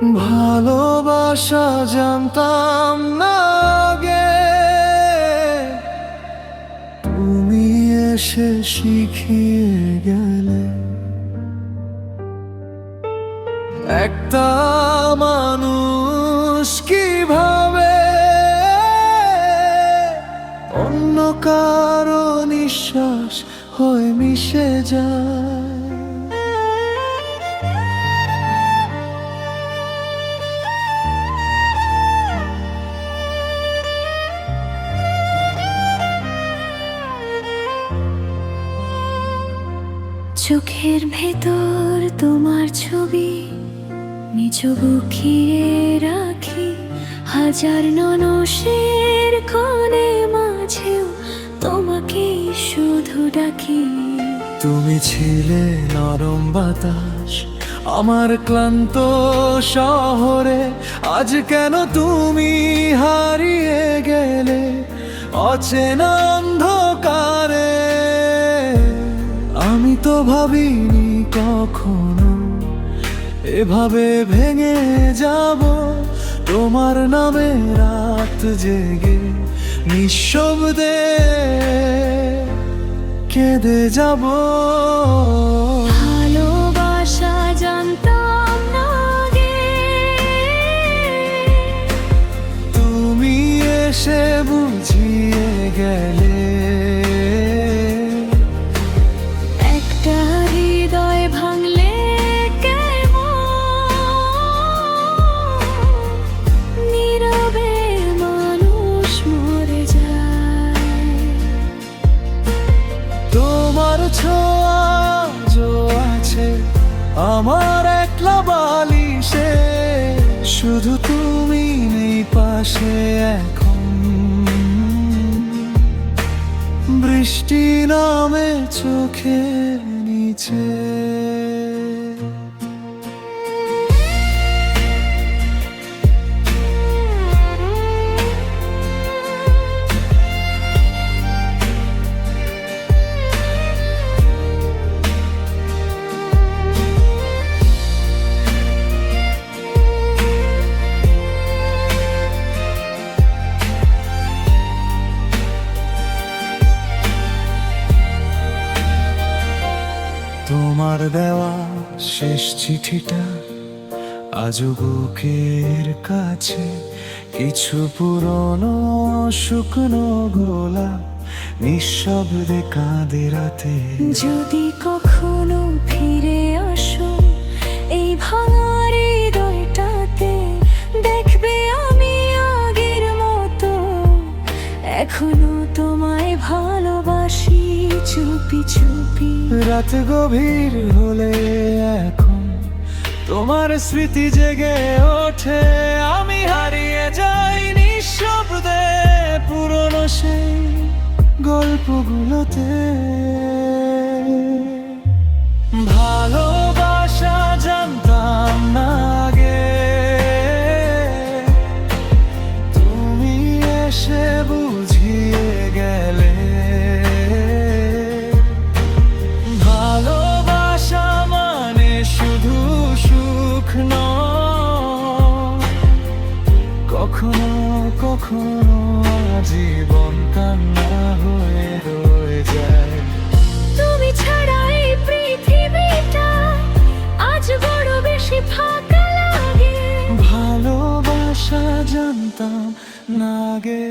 ভালোবাসা জানতাম না আগে, তুমি এসে শিখিয়ে গেলে। একটা মানুষ কিভাবে অন্য কারো নিঃশ্বাস হয়ে মিশে যায়। চোখের ভেতর তোমার ছবি নিজ বুকিয়ে রাখি, হাজার ননসের কোণে মাঝেও তোমাকে শুধু ডাকি। তুমি ছিলে নরম বাতাস আমার ক্লান্ত শহরে, আজ কেন তুমি হারিয়ে গেলে অচেনা অন্ধকারে। আমি তো ভাবিনি কখনো এভাবে ভেঙে যাব, তোমার নামে রাত জেগে নিঃশব্দে কেঁদে যাব। ভালোবাসা জানতাম না আগে, তুমি এসে বুঝিয়ে গেলে। একটা হৃদয় ভাঙলে নীরবে মানুষ মরে যায়। তোমার ছোঁয়া যো আছে আমার একলা বালিশে, শুধু তুমি নেই পাশে এখন। বৃষ্টি নামে চোখের নিচে। তোমার দেওয়া শেষ চিঠিটা আজও বুকের কাছে, কিছু পুরনো শুকনো গোলাপ নিঃশব্দে কাঁদে রাতে। যদি কখনো ফিরে আসো এই ভাঙা হৃদয়টাতে, দেখবে আমি আগের মতো এখনো তোমায় ভালোবাসি চুপি চুপি। রাত গভীর হলে এখন তোমার স্মৃতি জেগে ওঠে, আমি হারিয়ে যাই নিঃশব্দে পুরনো সেই গল্পগুলোতে। ভালোবাসা জানতাম না আগে, তুমি এসে বুঝিয়ে গেলে। ভালোবাসা মানে শুধু সুখ নয়, কখনো কখনো জীবন কান্না হয়ে রয়ে যায়। তুমি ছাড়া এই পৃথিবীটা আজ বড় বেশি ফাঁকা লাগে। ভালোবাসা জানতাম না আগে।